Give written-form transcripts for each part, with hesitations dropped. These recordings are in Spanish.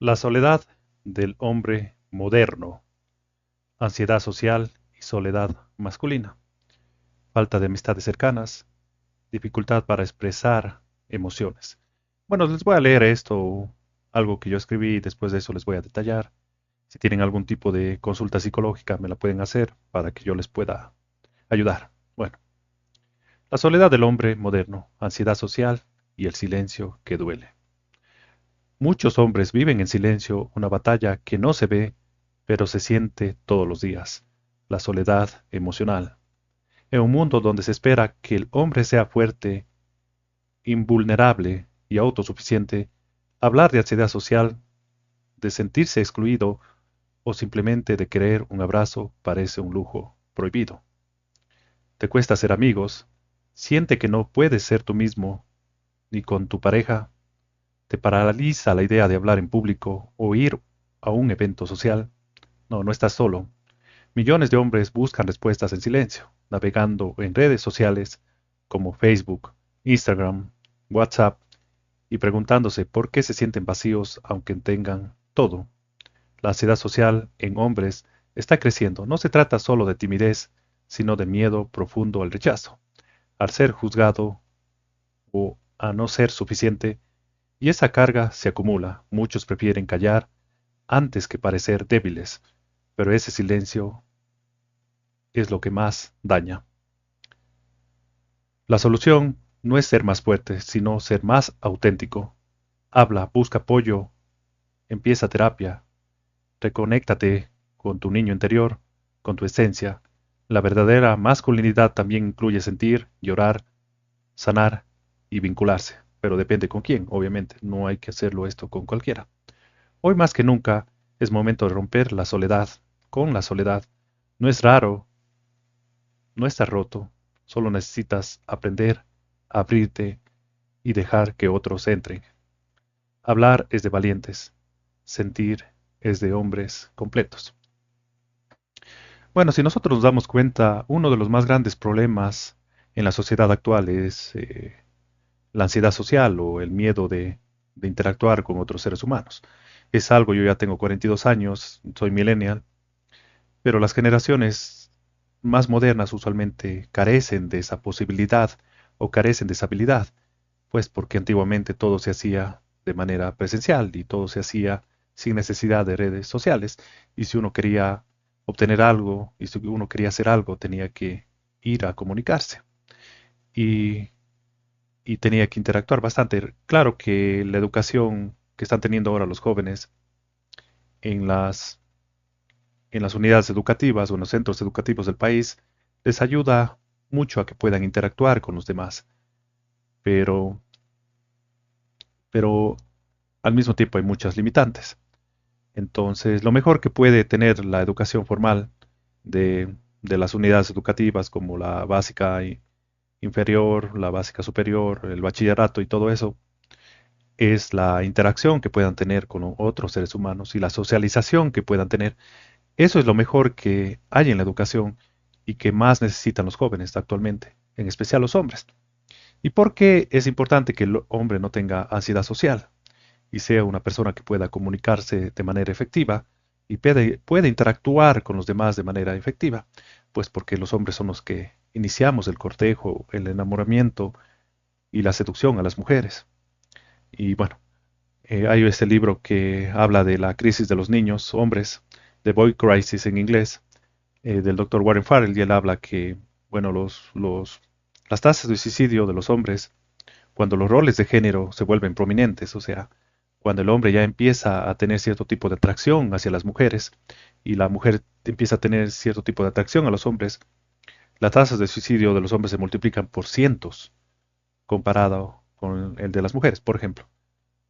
La soledad del hombre moderno, ansiedad social y soledad masculina, falta de amistades cercanas, dificultad para expresar emociones. Bueno, les voy a leer esto, algo que yo escribí y después de eso les voy a detallar. Si tienen algún tipo de consulta psicológica, me la pueden hacer para que yo les pueda ayudar. Bueno, la soledad del hombre moderno, ansiedad social y el silencio que duele. Muchos hombres viven en silencio una batalla que no se ve, pero se siente todos los días, la soledad emocional. En un mundo donde se espera que el hombre sea fuerte, invulnerable y autosuficiente, hablar de ansiedad social, de sentirse excluido o simplemente de querer un abrazo parece un lujo prohibido. Te cuesta ser amigos, siente que no puedes ser tú mismo ni con tu pareja, te paraliza la idea de hablar en público o ir a un evento social. No, no estás solo. Millones de hombres buscan respuestas en silencio, navegando en redes sociales como Facebook, Instagram, WhatsApp y preguntándose por qué se sienten vacíos aunque tengan todo. La ansiedad social en hombres está creciendo. No se trata solo de timidez, sino de miedo profundo al rechazo, al ser juzgado o a no ser suficiente, y esa carga se acumula. Muchos prefieren callar antes que parecer débiles, pero ese silencio es lo que más daña. La solución no es ser más fuerte, sino ser más auténtico. Habla, busca apoyo, empieza terapia, reconéctate con tu niño interior, con tu esencia. La verdadera masculinidad también incluye sentir, llorar, sanar y vincularse, pero depende con quién, obviamente, no hay que hacerlo esto con cualquiera. Hoy más que nunca es momento de romper la soledad con la soledad. No es raro, no estás roto, solo necesitas aprender a abrirte y dejar que otros entren. Hablar es de valientes, sentir es de hombres completos. Bueno, si nosotros nos damos cuenta, uno de los más grandes problemas en la sociedad actual es la ansiedad social o el miedo de interactuar con otros seres humanos. Es algo, yo ya tengo 42 años, soy millennial, pero las generaciones más modernas usualmente carecen de esa posibilidad o carecen de esa habilidad, pues porque antiguamente todo se hacía de manera presencial y todo se hacía sin necesidad de redes sociales. Y si uno quería obtener algo y si uno quería hacer algo, tenía que ir a comunicarse y, y tenía que interactuar bastante. Claro que la educación que están teniendo ahora los jóvenes en las unidades educativas o en los centros educativos del país les ayuda mucho a que puedan interactuar con los demás, pero, pero al mismo tiempo hay muchas limitantes. Entonces, lo mejor que puede tener la educación formal de las unidades educativas como la básica inferior, la básica superior, el bachillerato y todo eso, es la interacción que puedan tener con otros seres humanos y la socialización que puedan tener. Eso es lo mejor que hay en la educación y que más necesitan los jóvenes actualmente, en especial los hombres. ¿Y por qué es importante que el hombre no tenga ansiedad social y sea una persona que pueda comunicarse de manera efectiva y puede interactuar con los demás de manera efectiva? Pues porque los hombres son los que iniciamos el cortejo, el enamoramiento y la seducción a las mujeres. Y bueno, hay este libro que habla de la crisis de los niños, hombres, The Boy Crisis en inglés, del doctor Warren Farrell, y él habla que, bueno, las tasas de suicidio de los hombres, cuando los roles de género se vuelven prominentes, o sea, cuando el hombre ya empieza a tener cierto tipo de atracción hacia las mujeres y la mujer empieza a tener cierto tipo de atracción a los hombres, las tasas de suicidio de los hombres se multiplican por cientos comparado con el de las mujeres. Por ejemplo,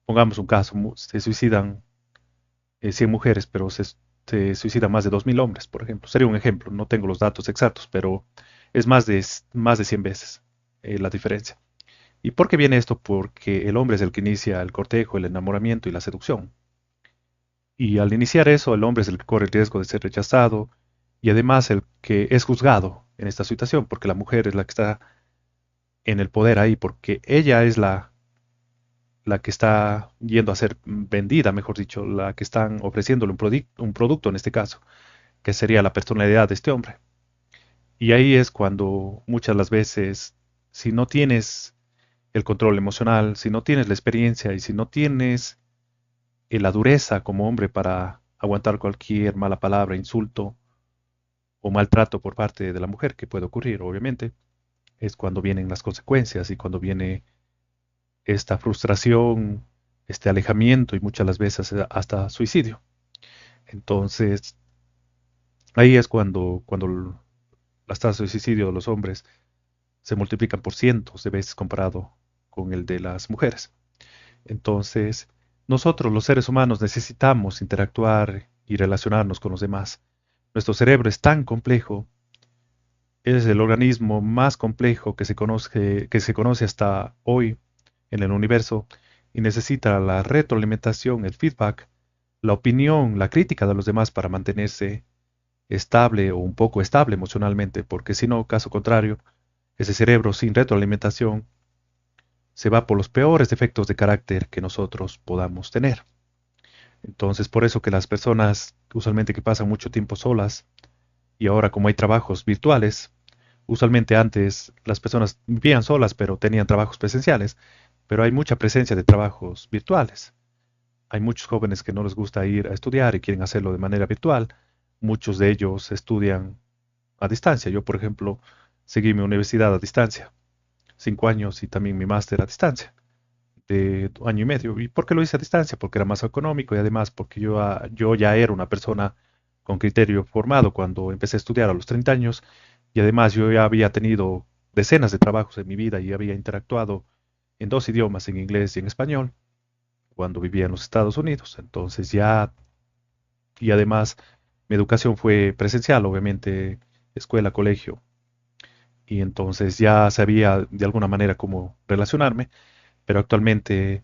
pongamos un caso, se suicidan 100 mujeres, pero se suicidan más de 2000 hombres, por ejemplo. Sería un ejemplo, no tengo los datos exactos, pero es más de 100 veces la diferencia. ¿Y por qué viene esto? Porque el hombre es el que inicia el cortejo, el enamoramiento y la seducción. Y al iniciar eso, el hombre es el que corre el riesgo de ser rechazado y además el que es juzgado en esta situación, porque la mujer es la que está en el poder ahí, porque ella es la que está yendo a ser vendida, mejor dicho, la que están ofreciéndole un producto en este caso, que sería la personalidad de este hombre. Y ahí es cuando muchas las veces, si no tienes el control emocional, si no tienes la experiencia y si no tienes la dureza como hombre para aguantar cualquier mala palabra, insulto o maltrato por parte de la mujer, que puede ocurrir, obviamente, es cuando vienen las consecuencias y cuando viene esta frustración, este alejamiento y muchas las veces hasta suicidio. Entonces, ahí es cuando las tasas de suicidio de los hombres se multiplican por cientos de veces comparado con el de las mujeres. Entonces, nosotros los seres humanos necesitamos interactuar y relacionarnos con los demás. Nuestro cerebro es tan complejo, es el organismo más complejo que se conoce hasta hoy en el universo y necesita la retroalimentación, el feedback, la opinión, la crítica de los demás para mantenerse estable o un poco estable emocionalmente, porque si no, caso contrario, ese cerebro sin retroalimentación se va por los peores defectos de carácter que nosotros podamos tener. Entonces, por eso que las personas usualmente que pasan mucho tiempo solas y ahora como hay trabajos virtuales, usualmente antes las personas vivían solas pero tenían trabajos presenciales, pero hay mucha presencia de trabajos virtuales. Hay muchos jóvenes que no les gusta ir a estudiar y quieren hacerlo de manera virtual. Muchos de ellos estudian a distancia. Yo, por ejemplo, seguí mi universidad a distancia, 5 años y también mi máster a distancia de año y medio. ¿Y por qué lo hice a distancia? Porque era más económico y además porque yo ya era una persona con criterio formado cuando empecé a estudiar a los 30 años y además yo ya había tenido decenas de trabajos en mi vida y había interactuado en dos idiomas, en inglés y en español, cuando vivía en los Estados Unidos. Entonces ya, y además mi educación fue presencial, obviamente, escuela, colegio, y entonces ya sabía de alguna manera cómo relacionarme, pero actualmente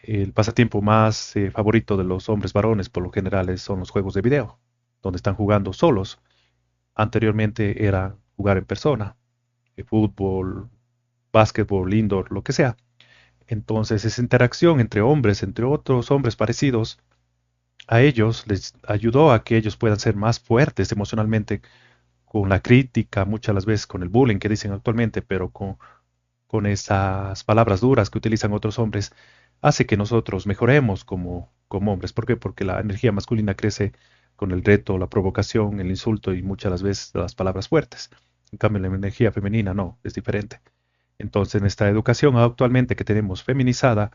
el pasatiempo más favorito de los hombres varones por lo general son los juegos de video, donde están jugando solos. Anteriormente era jugar en persona, fútbol, básquetbol, indoor, lo que sea. Entonces esa interacción entre hombres, entre otros hombres parecidos, a ellos les ayudó a que ellos puedan ser más fuertes emocionalmente con la crítica, muchas las veces con el bullying que dicen actualmente, pero con esas palabras duras que utilizan otros hombres, hace que nosotros mejoremos como hombres. ¿Por qué? Porque la energía masculina crece con el reto, la provocación, el insulto y muchas las veces las palabras fuertes. En cambio, la energía femenina no, es diferente. Entonces, en esta educación actualmente que tenemos feminizada,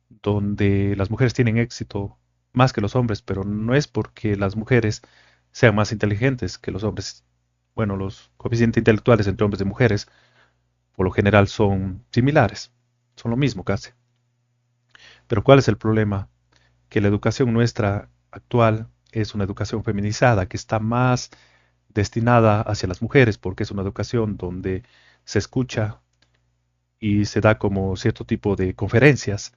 donde las mujeres tienen éxito más que los hombres, pero no es porque las mujeres sean más inteligentes que los hombres. Bueno, los coeficientes intelectuales entre hombres y mujeres por lo general son similares, son lo mismo casi. Pero ¿cuál es el problema? Que la educación nuestra actual es una educación feminizada, que está más destinada hacia las mujeres, porque es una educación donde se escucha y se da como cierto tipo de conferencias,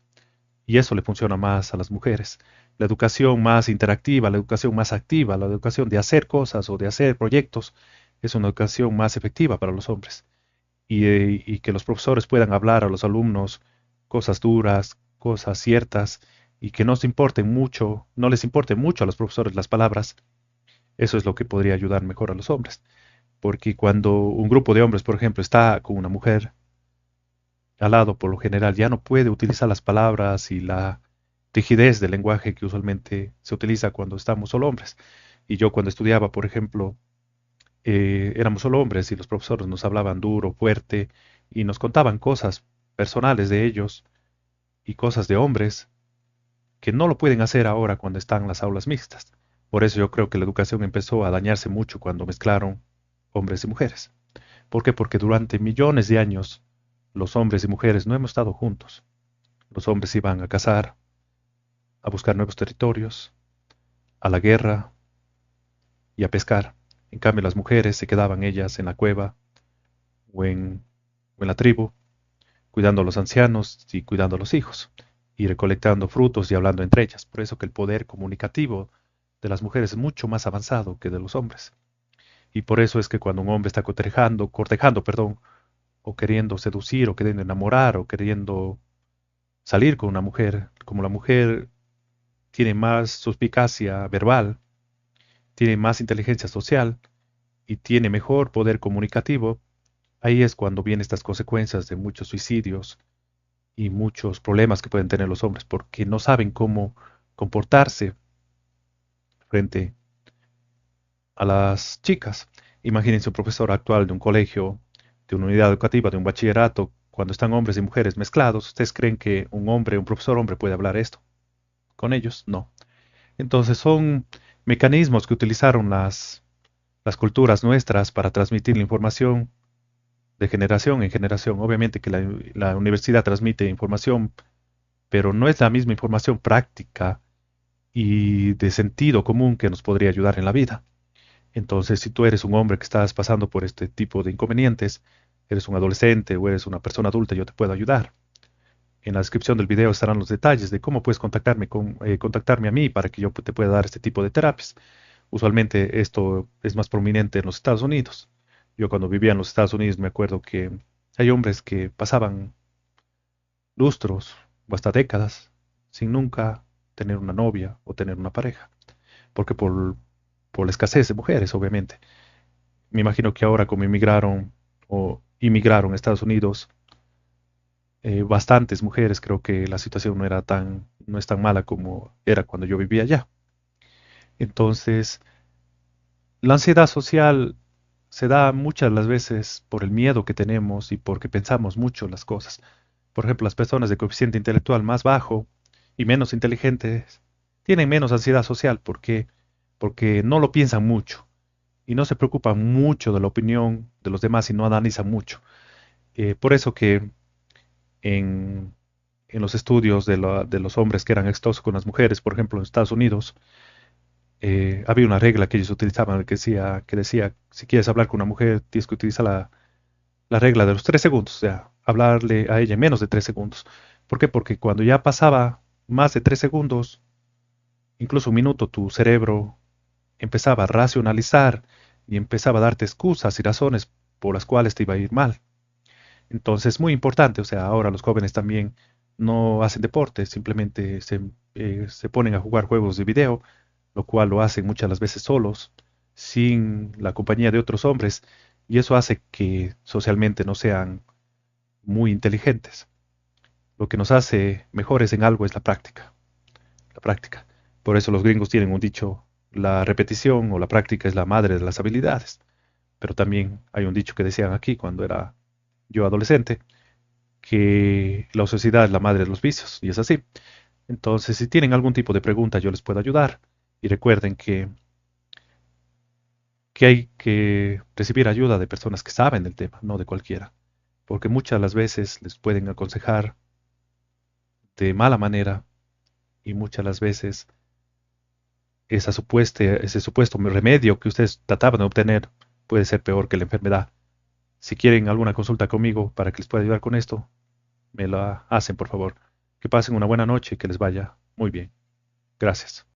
y eso le funciona más a las mujeres. La educación más interactiva, la educación más activa, la educación de hacer cosas o de hacer proyectos, es una educación más efectiva para los hombres. Y que los profesores puedan hablar a los alumnos cosas duras, cosas ciertas, y que no se importen mucho, no les importen mucho a los profesores las palabras, eso es lo que podría ayudar mejor a los hombres. Porque cuando un grupo de hombres, por ejemplo, está con una mujer al lado, por lo general ya no puede utilizar las palabras y la rigidez del lenguaje que usualmente se utiliza cuando estamos solo hombres. Y yo cuando estudiaba, por ejemplo, éramos solo hombres y los profesores nos hablaban duro, fuerte y nos contaban cosas personales de ellos y cosas de hombres que no lo pueden hacer ahora cuando están en las aulas mixtas. Por eso yo creo que la educación empezó a dañarse mucho cuando mezclaron hombres y mujeres. ¿Por qué? Porque durante millones de años los hombres y mujeres no hemos estado juntos. Los hombres iban a cazar, a buscar nuevos territorios, a la guerra y a pescar. En cambio las mujeres se quedaban ellas en la cueva o en la tribu cuidando a los ancianos y cuidando a los hijos, y recolectando frutos y hablando entre ellas. Por eso que el poder comunicativo de las mujeres es mucho más avanzado que de los hombres. Y por eso es que cuando un hombre está cortejando, perdón, o queriendo seducir, o queriendo enamorar, o queriendo salir con una mujer, como la mujer tiene más suspicacia verbal, tiene más inteligencia social y tiene mejor poder comunicativo, ahí es cuando vienen estas consecuencias de muchos suicidios y muchos problemas que pueden tener los hombres, porque no saben cómo comportarse frente a las chicas. Imagínense un profesor actual de un colegio, de una unidad educativa, de un bachillerato, cuando están hombres y mujeres mezclados, ¿ustedes creen que un hombre, un profesor hombre puede hablar esto con ellos? No. Entonces son mecanismos que utilizaron las culturas nuestras para transmitir la información de generación en generación. Obviamente que la universidad transmite información, pero no es la misma información práctica y de sentido común que nos podría ayudar en la vida. Entonces, si tú eres un hombre que estás pasando por este tipo de inconvenientes, eres un adolescente o eres una persona adulta, yo te puedo ayudar. En la descripción del video estarán los detalles de cómo puedes contactarme a mí para que yo te pueda dar este tipo de terapias. Usualmente esto es más prominente en los Estados Unidos. Yo cuando vivía en los Estados Unidos me acuerdo que hay hombres que pasaban lustros o hasta décadas sin nunca tener una novia o tener una pareja, porque por la escasez de mujeres, obviamente. Me imagino que ahora como inmigraron a Estados Unidos, bastantes mujeres, creo que la situación no es tan mala como era cuando yo vivía allá. Entonces, la ansiedad social se da muchas las veces por el miedo que tenemos y porque pensamos mucho las cosas. Por ejemplo, las personas de coeficiente intelectual más bajo y menos inteligentes tienen menos ansiedad social. ¿Por qué? Porque no lo piensan mucho y no se preocupan mucho de la opinión de los demás y no analizan mucho. Por eso que en, en los estudios de los hombres que eran exitosos con las mujeres, por ejemplo, en Estados Unidos, había una regla que ellos utilizaban que decía, si quieres hablar con una mujer, tienes que utilizar la regla de los 3 segundos, o sea, hablarle a ella en menos de 3 segundos. ¿Por qué? Porque cuando ya pasaba más de 3 segundos, incluso un minuto, tu cerebro empezaba a racionalizar y empezaba a darte excusas y razones por las cuales te iba a ir mal. Entonces, muy importante, o sea, ahora los jóvenes también no hacen deporte, simplemente se ponen a jugar juegos de video, lo cual lo hacen muchas las veces solos, sin la compañía de otros hombres, y eso hace que socialmente no sean muy inteligentes. Lo que nos hace mejores en algo es la práctica, la práctica. Por eso los gringos tienen un dicho, la repetición o la práctica es la madre de las habilidades. Pero también hay un dicho que decían aquí cuando era yo adolescente, que la ociosidad es la madre de los vicios, y es así. Entonces, si tienen algún tipo de pregunta, yo les puedo ayudar. Y recuerden que hay que recibir ayuda de personas que saben del tema, no de cualquiera, porque muchas las veces les pueden aconsejar de mala manera y muchas las veces ese supuesto remedio que ustedes trataban de obtener puede ser peor que la enfermedad. Si quieren alguna consulta conmigo para que les pueda ayudar con esto, me la hacen, por favor. Que pasen una buena noche y que les vaya muy bien. Gracias.